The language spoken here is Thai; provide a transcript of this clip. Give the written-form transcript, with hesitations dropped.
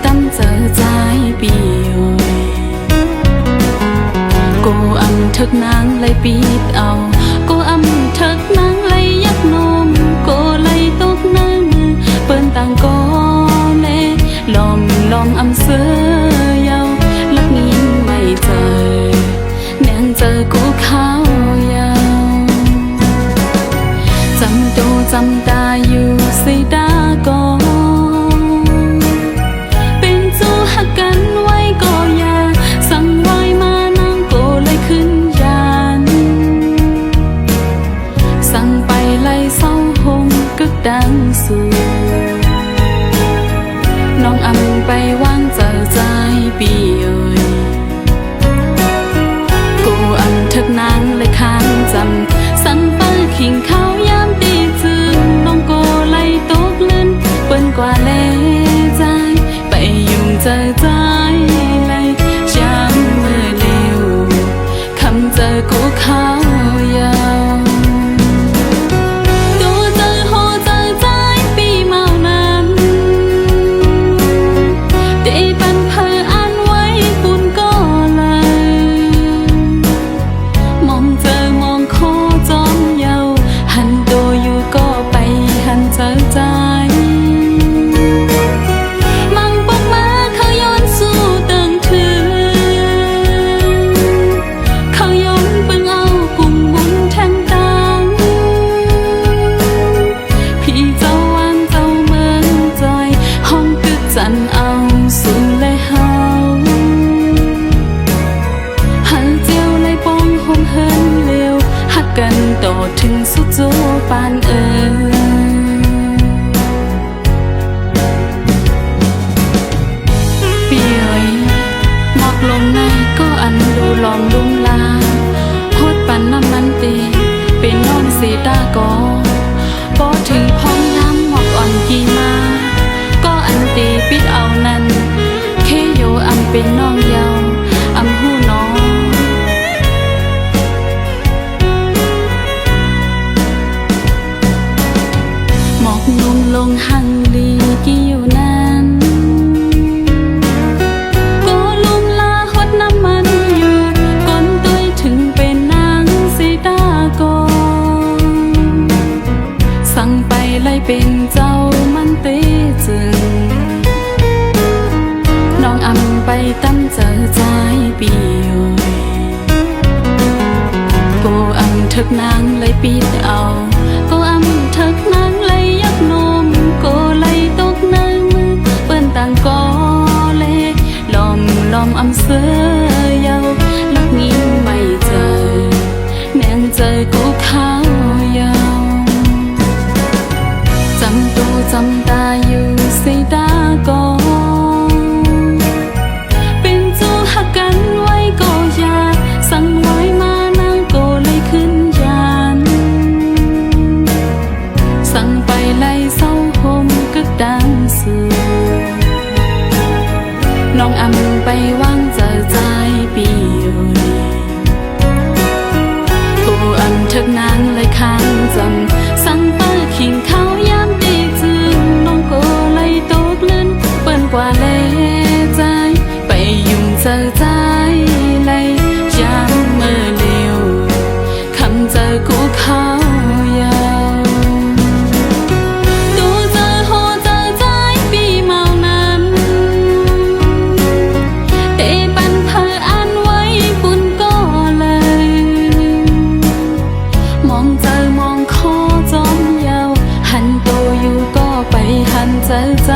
ตั้มเจอใจปีกูอำทึกนางเลยปีดเอากูอำทึกนางเลยยักนมกูเลยตกน้ำมือเปิ้นต่างก็เล่ลอมอำเสือยาวลักงินไม่เจอแนงเจอกูข้าวยาวจำตูจำตาอยู่สิดาก็เป็นจูหักกันไว้ก็อย่าสั่งไว้มานางก็เลยขึ้นยานสั่งไปไล่เศร้าหงกึกดังสู่น้องอำไปวางเจอใจปีกูอำทึกนางเลยค้างจำสั่งเปิ้ลขิงเขายามตีจืนน้องโกไล่ตกลื่นเปิ้นกว่าเล่ใจไปยุ่งเจอใจเลยจำมือเร็วคำเจอกูเขายาวตัวเจอโหเจอใจปีเมานั้นได้ปันเพออ่านไว้ปุ่นก็เลยมองเจอมองโคจอมเยาหันตัวอยู่ก็ไปหันเจอใจมังปกมาเขาย้อนสู้ตึงถือเขาย้อนเบิ่งเอากุ่มบุญแทงตังพี่เจ้าวันเจ้าเมืองจอยห้องกึกจันเอาสู่เลยเฮาหันเจียวเลยปองหอมเฮินเร็วหักกันต่อถึงสุดโจปานปีหมอกลงในก็อันดูลอมลุ่มลาโคตรปันน้ำมันตีเป็นน้องสีตาก็พอถึงพ้องน้ำหมอกอ่อนกีมาก็อันตีปิดเอานั้นเคโยอำเป็นน้องเยาอำหูน้องหมอกนุ่มลงหังลีกี่อยู่นั้นก็ลุมลาฮดน้ำมันอยู่ก้นตุ้ยถึงเป็นนางสีตาก็สั่งไปเลยเป็นเจ้ามันเตจึงน้องอำไปตั้มเจอใจปีกูอำทึกนางเลยปิดเอากูอำทึกนางเลยยักนมกูเลยตกน้ำมือเปิ้นต่างก็เลยลอมอำเสือยาวลักงินไม่เจอแนงเจอกูข้าวยาวจำตูจำตาอยู่สิดาก็เป็นจูหักกันไว้ก็อย่าสั่งไว้มานางก็เลยขึ้นยานสั่งไปไล่เศร้าหมกึกดังสู่น้องอำไปวางเจอใจปีกูอำทึกนางเลยค้างจำสั่งเปิ้ลขิงเขายามตีจืนน้องก็เลยตกลื่นเปิ้นกว่าเล่ใจไปยุ่งเจอใจเลยจำมือเร็วคำเจอกูเขายาวตัวเจอโหเจอใจปีเมานั้นได้ปันเพออ่านไว้ปุ่นก็เลยมองเจอมองโคจอมเยาหันตัวอยู่ก็ไปหันเจอใจ